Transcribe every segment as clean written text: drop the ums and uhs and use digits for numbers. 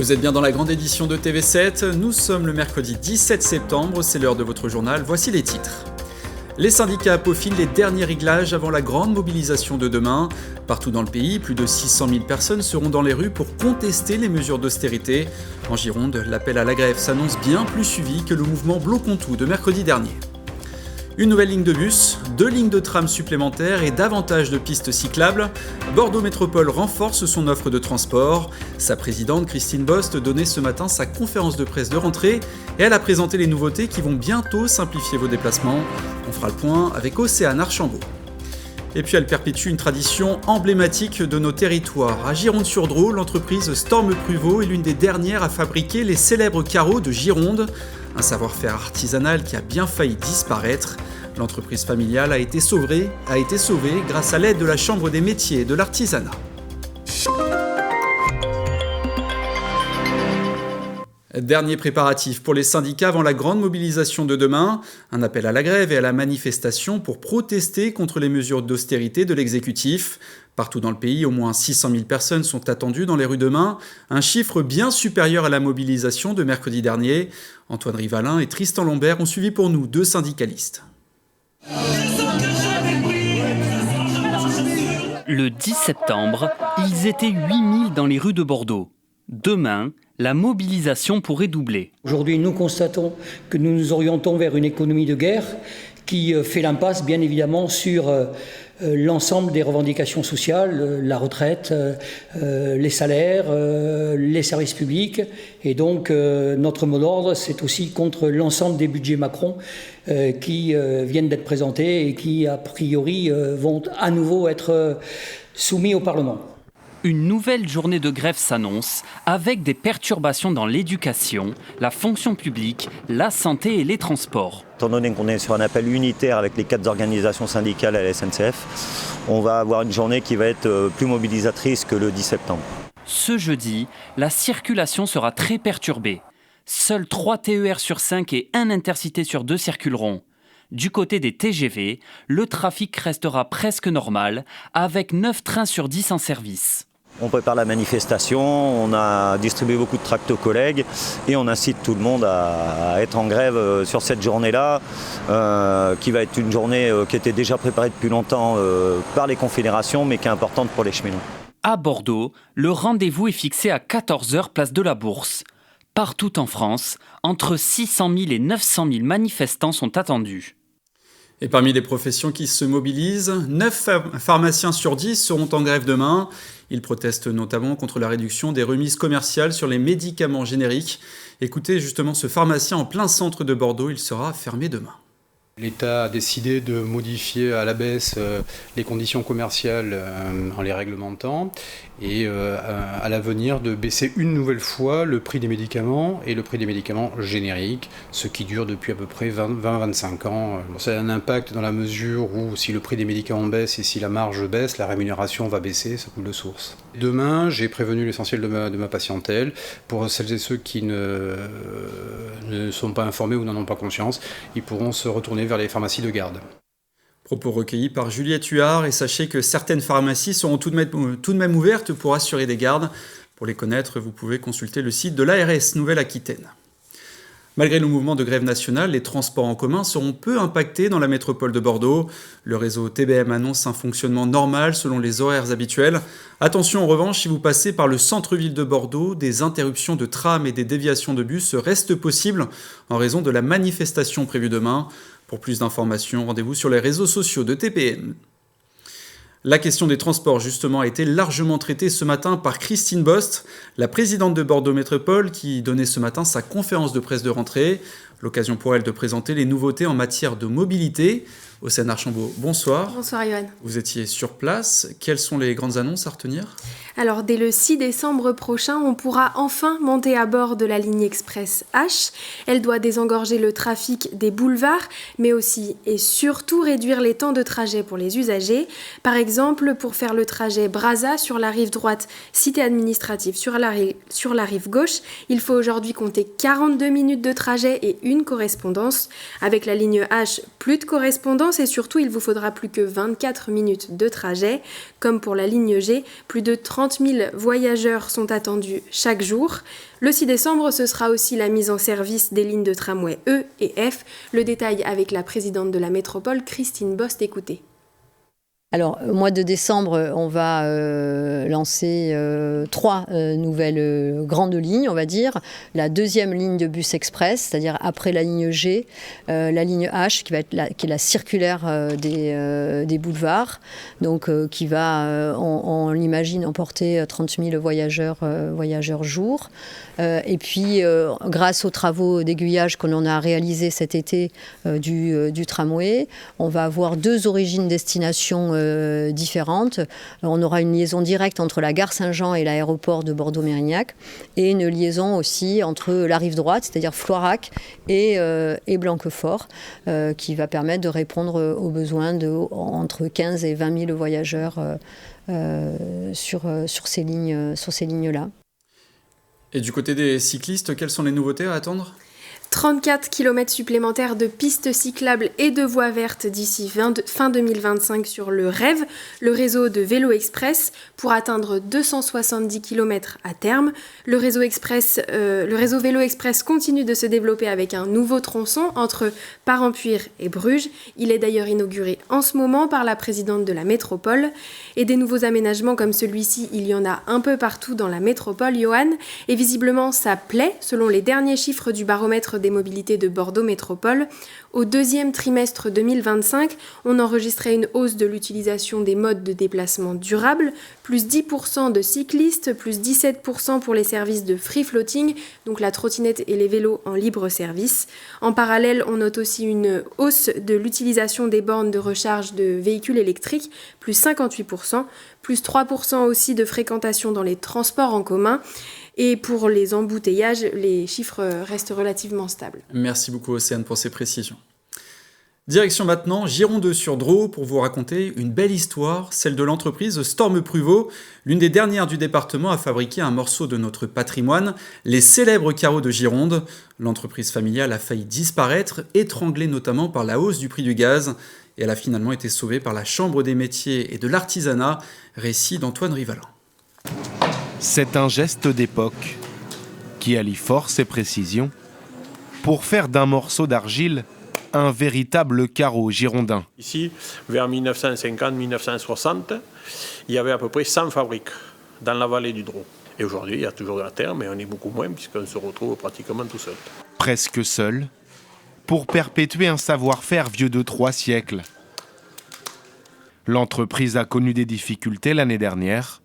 Vous êtes bien dans la grande édition de TV7, nous sommes le mercredi 17 septembre, c'est l'heure de votre journal, voici les titres. Les syndicats peaufinent les derniers réglages avant la grande mobilisation de demain. Partout dans le pays, plus de 600 000 personnes seront dans les rues pour contester les mesures d'austérité. En Gironde, l'appel à la grève s'annonce bien plus suivi que le mouvement Bloquons tout de mercredi dernier. Une nouvelle ligne de bus, 2 lignes de tram supplémentaires et davantage de pistes cyclables. Bordeaux Métropole renforce son offre de transport. Sa présidente Christine Bost donnait ce matin sa conférence de presse de rentrée et elle a présenté les nouveautés qui vont bientôt simplifier vos déplacements. On fera le point avec Océane Archambault. Et puis elle perpétue une tradition emblématique de nos territoires. À Gironde-sur-Drô, l'entreprise Storm Pruvot est l'une des dernières à fabriquer les célèbres carreaux de Gironde. Un savoir-faire artisanal qui a bien failli disparaître. L'entreprise familiale a été sauvée grâce à l'aide de la Chambre des métiers et de l'artisanat. Dernier préparatif pour les syndicats avant la grande mobilisation de demain. Un appel à la grève et à la manifestation pour protester contre les mesures d'austérité de l'exécutif. Partout dans le pays, au moins 600 000 personnes sont attendues dans les rues demain, un chiffre bien supérieur à la mobilisation de mercredi dernier. Antoine Rivalin et Tristan Lambert ont suivi pour nous 2 syndicalistes. Le 10 septembre, ils étaient 8000 dans les rues de Bordeaux. Demain, la mobilisation pourrait doubler. Aujourd'hui, nous constatons que nous nous orientons vers une économie de guerre qui fait l'impasse, bien évidemment, sur l'ensemble des revendications sociales, la retraite, les salaires, les services publics. Et donc, notre mot d'ordre, c'est aussi contre l'ensemble des budgets Macron qui viennent d'être présentés et qui, a priori, vont à nouveau être soumis au Parlement. Une nouvelle journée de grève s'annonce avec des perturbations dans l'éducation, la fonction publique, la santé et les transports. Étant donné qu'on est sur un appel unitaire avec les 4 organisations syndicales à la SNCF, on va avoir une journée qui va être plus mobilisatrice que le 10 septembre. Ce jeudi, la circulation sera très perturbée. Seuls 3 TER sur 5 et 1 Intercité sur 2 circuleront. Du côté des TGV, le trafic restera presque normal, avec 9 trains sur 10 en service. On prépare la manifestation, on a distribué beaucoup de tracts aux collègues et on incite tout le monde à être en grève sur cette journée-là, qui va être une journée qui était déjà préparée depuis longtemps par les confédérations, mais qui est importante pour les cheminots. À Bordeaux, le rendez-vous est fixé à 14h place de la Bourse. Partout en France, entre 600 000 et 900 000 manifestants sont attendus. Et parmi les professions qui se mobilisent, 9 pharmaciens sur 10 seront en grève demain. Ils protestent notamment contre la réduction des remises commerciales sur les médicaments génériques. Écoutez justement ce pharmacien en plein centre de Bordeaux, il sera fermé demain. L'État a décidé de modifier à la baisse les conditions commerciales en les réglementant et à l'avenir de baisser une nouvelle fois le prix des médicaments et le prix des médicaments génériques, ce qui dure depuis à peu près 20-25 ans. Ça a un impact dans la mesure où si le prix des médicaments baisse et si la marge baisse, la rémunération va baisser, ça coule de source. Demain, j'ai prévenu l'essentiel de ma patientèle. Pour celles et ceux qui ne sont pas informés ou n'en ont pas conscience, ils pourront se retourner vers les pharmacies de garde. Propos recueillis par Juliette Huard et sachez que certaines pharmacies seront tout de même ouvertes pour assurer des gardes. Pour les connaître, vous pouvez consulter le site de l'ARS Nouvelle-Aquitaine. Malgré le mouvement de grève nationale, les transports en commun seront peu impactés dans la métropole de Bordeaux. Le réseau TBM annonce un fonctionnement normal selon les horaires habituels. Attention en revanche, si vous passez par le centre-ville de Bordeaux, des interruptions de tram et des déviations de bus restent possibles en raison de la manifestation prévue demain. Pour plus d'informations, rendez-vous sur les réseaux sociaux de TPM. La question des transports, justement, a été largement traitée ce matin par Christine Bost, la présidente de Bordeaux Métropole, qui donnait ce matin sa conférence de presse de rentrée. L'occasion pour elle de présenter les nouveautés en matière de mobilité. Océane Archambault, bonsoir. Bonsoir Yoann. Vous étiez sur place. Quelles sont les grandes annonces à retenir ? Alors, dès le 6 décembre prochain, on pourra enfin monter à bord de la ligne express H. Elle doit désengorger le trafic des boulevards, mais aussi et surtout réduire les temps de trajet pour les usagers. Par exemple, pour faire le trajet Brazza sur la rive droite, cité administrative sur la rive gauche, il faut aujourd'hui compter 42 minutes de trajet et une correspondance. Avec la ligne H, plus de correspondance, confiance et surtout, il vous faudra plus que 24 minutes de trajet. Comme pour la ligne G, plus de 30 000 voyageurs sont attendus chaque jour. Le 6 décembre, ce sera aussi la mise en service des lignes de tramway E et F. Le détail avec la présidente de la métropole, Christine Bost. Écoutez. Alors, au mois de décembre, on va lancer 3 nouvelles grandes lignes, on va dire. La deuxième ligne de bus express, c'est-à-dire après la ligne G, la ligne H, qui est la circulaire des boulevards, donc qui va, on l'imagine, emporter 30 000 voyageurs jour. Et puis, grâce aux travaux d'aiguillage que l'on a réalisés cet été du tramway, on va avoir 2 origines-destinations différentes. On aura une liaison directe entre la gare Saint-Jean et l'aéroport de Bordeaux-Mérignac et une liaison aussi entre la rive droite, c'est-à-dire Floirac et Blanquefort, qui va permettre de répondre aux besoins entre 15 et 20 000 voyageurs sur ces lignes-là. Et du côté des cyclistes, quelles sont les nouveautés à attendre ? 34 km supplémentaires de pistes cyclables et de voies vertes d'ici fin 2025 sur le REV, le réseau de Vélo Express, pour atteindre 270 km à terme. Le réseau Vélo Express continue de se développer avec un nouveau tronçon entre Parampuire et Bruges. Il est d'ailleurs inauguré en ce moment par la présidente de la métropole. Et des nouveaux aménagements comme celui-ci, il y en a un peu partout dans la métropole, Johan. Et visiblement, ça plaît, selon les derniers chiffres du baromètre des mobilités de Bordeaux Métropole. Au deuxième trimestre 2025, on enregistrait une hausse de l'utilisation des modes de déplacement durables, plus 10% de cyclistes, plus 17% pour les services de free floating, donc la trottinette et les vélos en libre service. En parallèle, on note aussi une hausse de l'utilisation des bornes de recharge de véhicules électriques, plus 58%, plus 3% aussi de fréquentation dans les transports en commun. Et pour les embouteillages, les chiffres restent relativement stables. Merci beaucoup Océane pour ces précisions. Direction maintenant Gironde-sur-Drô pour vous raconter une belle histoire, celle de l'entreprise Storm Pruvot, l'une des dernières du département à fabriquer un morceau de notre patrimoine, les célèbres carreaux de Gironde. L'entreprise familiale a failli disparaître, étranglée notamment par la hausse du prix du gaz, et elle a finalement été sauvée par la Chambre des métiers et de l'artisanat, récit d'Antoine Rivalin. C'est un geste d'époque qui allie force et précision pour faire d'un morceau d'argile un véritable carreau girondin. Ici, vers 1950-1960, il y avait à peu près 100 fabriques dans la vallée du Drô. Et aujourd'hui, il y a toujours de la terre, mais on est beaucoup moins puisqu'on se retrouve pratiquement tout seul. Presque seul, pour perpétuer un savoir-faire vieux de 3 siècles. L'entreprise a connu des difficultés l'année dernière,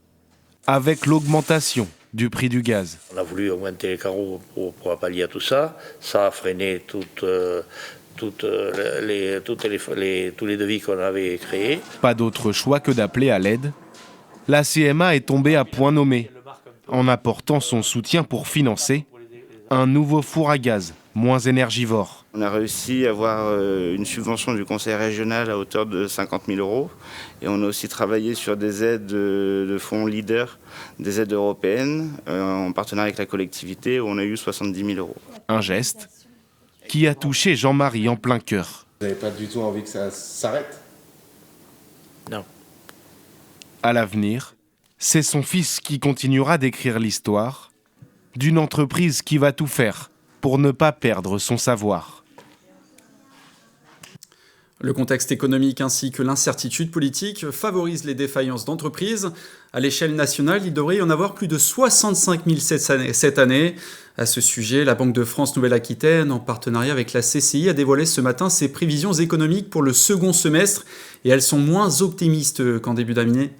avec l'augmentation du prix du gaz. On a voulu augmenter les carreaux pour pallier à tout ça. Ça a freiné tous les devis qu'on avait créés. Pas d'autre choix que d'appeler à l'aide. La CMA est tombée à point nommé, en apportant son soutien pour financer un nouveau four à gaz, moins énergivore. On a réussi à avoir une subvention du conseil régional à hauteur de 50 000 €. Et on a aussi travaillé sur des aides de fonds leaders, des aides européennes, en partenariat avec la collectivité, où on a eu 70 000 €. Un geste qui a touché Jean-Marie en plein cœur. Vous n'avez pas du tout envie que ça s'arrête ? Non. À l'avenir, c'est son fils qui continuera d'écrire l'histoire d'une entreprise qui va tout faire pour ne pas perdre son savoir. Le contexte économique ainsi que l'incertitude politique favorisent les défaillances d'entreprises. À l'échelle nationale, il devrait y en avoir plus de 65 000 cette année. À ce sujet, la Banque de France Nouvelle-Aquitaine, en partenariat avec la CCI, a dévoilé ce matin ses prévisions économiques pour le second semestre et elles sont moins optimistes qu'en début d'année.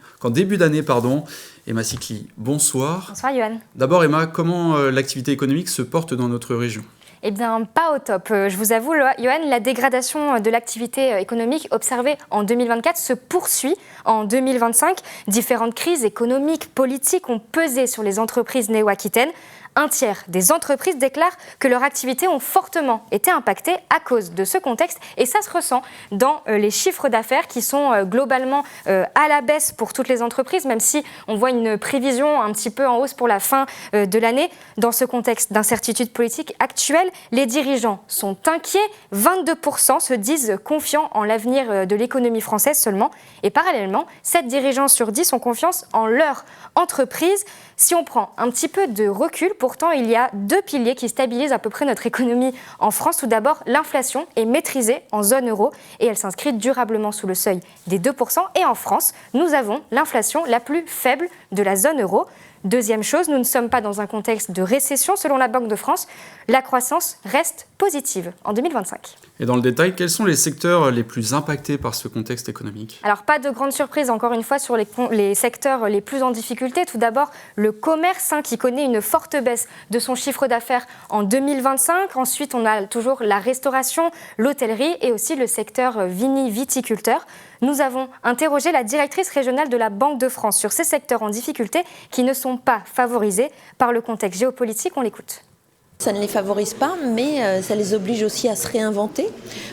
Emma Sicli, bonsoir. Bonsoir Yoann. D'abord Emma, comment l'activité économique se porte dans notre région ? Eh bien, pas au top. Je vous avoue, Yoann, la dégradation de l'activité économique observée en 2024 se poursuit en 2025. Différentes crises économiques, politiques ont pesé sur les entreprises néo-aquitaines. Un tiers des entreprises déclarent que leurs activités ont fortement été impactées à cause de ce contexte et ça se ressent dans les chiffres d'affaires qui sont globalement à la baisse pour toutes les entreprises, même si on voit une prévision un petit peu en hausse pour la fin de l'année. Dans ce contexte d'incertitude politique actuelle, les dirigeants sont inquiets. 22% se disent confiants en l'avenir de l'économie française seulement. Et parallèlement, 7 dirigeants sur 10 ont confiance en leur entreprise. Si on prend un petit peu de recul, pourtant, il y a 2 piliers qui stabilisent à peu près notre économie en France. Tout d'abord, l'inflation est maîtrisée en zone euro et elle s'inscrit durablement sous le seuil des 2%. Et en France, nous avons l'inflation la plus faible de la zone euro. Deuxième chose, nous ne sommes pas dans un contexte de récession. Selon la Banque de France, la croissance reste positive en 2025. Et dans le détail, quels sont les secteurs les plus impactés par ce contexte économique ? Alors, pas de grande surprise, encore une fois, sur les secteurs les plus en difficulté. Tout d'abord, le commerce qui connaît une forte baisse de son chiffre d'affaires en 2025. Ensuite, on a toujours la restauration, l'hôtellerie et aussi le secteur viticulteur. Nous avons interrogé la directrice régionale de la Banque de France sur ces secteurs en difficulté qui ne sont pas favorisés par le contexte géopolitique. On l'écoute. Ça ne les favorise pas, mais ça les oblige aussi à se réinventer,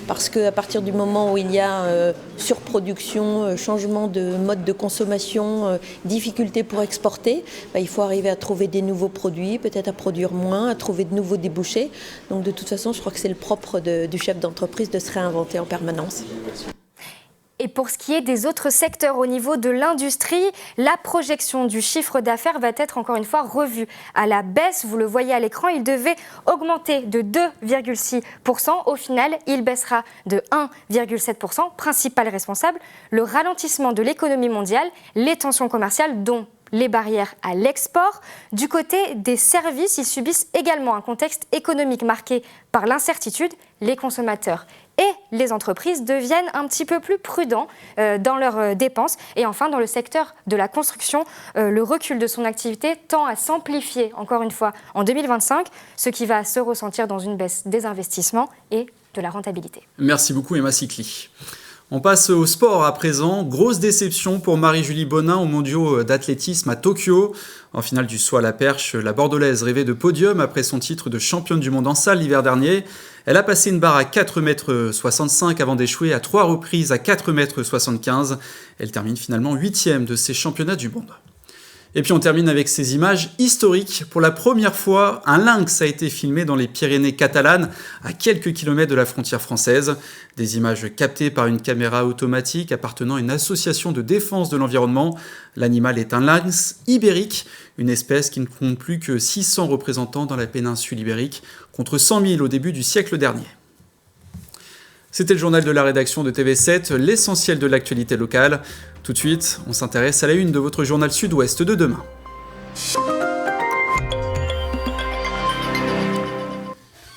parce qu'à partir du moment où il y a surproduction, changement de mode de consommation, difficulté pour exporter, il faut arriver à trouver des nouveaux produits, peut-être à produire moins, à trouver de nouveaux débouchés. Donc de toute façon, je crois que c'est le propre du chef d'entreprise de se réinventer en permanence. Et pour ce qui est des autres secteurs au niveau de l'industrie, la projection du chiffre d'affaires va être encore une fois revue à la baisse. Vous le voyez à l'écran, il devait augmenter de 2,6%. Au final, il baissera de 1,7%. Principal responsable, le ralentissement de l'économie mondiale, les tensions commerciales dont les barrières à l'export. Du côté des services, ils subissent également un contexte économique marqué par l'incertitude. Les consommateurs et les entreprises deviennent un petit peu plus prudents dans leurs dépenses. Et enfin, dans le secteur de la construction, le recul de son activité tend à s'amplifier, encore une fois, en 2025, ce qui va se ressentir dans une baisse des investissements et de la rentabilité. Merci beaucoup Emma Sicli. On passe au sport à présent. Grosse déception pour Marie-Julie Bonin aux mondiaux d'athlétisme à Tokyo. En finale du saut à la perche, la Bordelaise rêvait de podium après son titre de championne du monde en salle l'hiver dernier. Elle a passé une barre à 4,65 m avant d'échouer à 3 reprises à 4,75 m. Elle termine finalement 8e de ces championnats du monde. Et puis on termine avec ces images historiques. Pour la première fois, un lynx a été filmé dans les Pyrénées catalanes, à quelques kilomètres de la frontière française. Des images captées par une caméra automatique appartenant à une association de défense de l'environnement. L'animal est un lynx ibérique, une espèce qui ne compte plus que 600 représentants dans la péninsule ibérique, contre 100 000 au début du siècle dernier. C'était le journal de la rédaction de TV7, l'essentiel de l'actualité locale. Tout de suite, on s'intéresse à la une de votre journal Sud-Ouest de demain.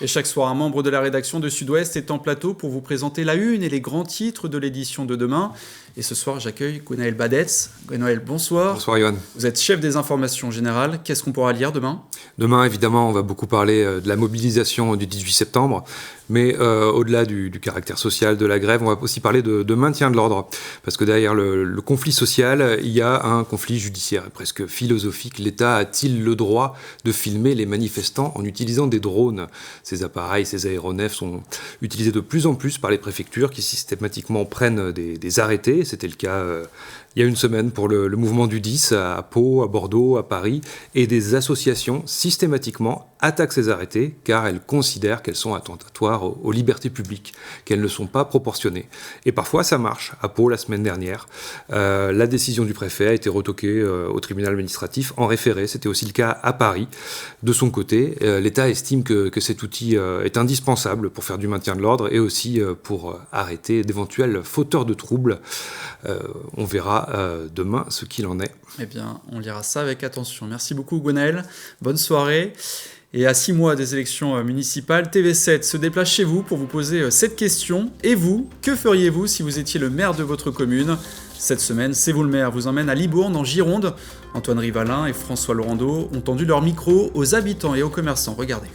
Et chaque soir, un membre de la rédaction de Sud-Ouest est en plateau pour vous présenter la une et les grands titres de l'édition de demain. Et ce soir, j'accueille Gwenaël Badetz. Gwenaël, bonsoir. Bonsoir, Yoann. Vous êtes chef des informations générales. Qu'est-ce qu'on pourra lire demain ? Demain, évidemment, on va beaucoup parler de la mobilisation du 18 septembre. Mais au-delà du caractère social de la grève, on va aussi parler de maintien de l'ordre. Parce que derrière le conflit social, il y a un conflit judiciaire, presque philosophique. L'État a-t-il le droit de filmer les manifestants en utilisant des drones ? Ces appareils, ces aéronefs sont utilisés de plus en plus par les préfectures qui systématiquement prennent des arrêtés. C'était le cas il y a une semaine pour le mouvement du 10 à Pau, à Bordeaux, à Paris. Et des associations systématiquement attaquent ces arrêtés car elles considèrent qu'elles sont attentatoires aux libertés publiques, qu'elles ne sont pas proportionnées. Et parfois ça marche. À Pau, la semaine dernière, la décision du préfet a été retoquée au tribunal administratif en référé. C'était aussi le cas à Paris. De son côté, l'État estime que cet outil est indispensable pour faire du maintien de l'ordre et aussi pour arrêter d'éventuels fauteurs de troubles. On verra demain ce qu'il en est. Eh bien, on lira ça avec attention. Merci beaucoup Gwenaël. Bonne soirée. Et à 6 mois des élections municipales, TV7 se déplace chez vous pour vous poser cette question. Et vous, que feriez-vous si vous étiez le maire de votre commune ? Cette semaine, C'est vous le maire vous emmène à Libourne, en Gironde. Antoine Rivalin et François Laurando ont tendu leur micro aux habitants et aux commerçants. Regardez.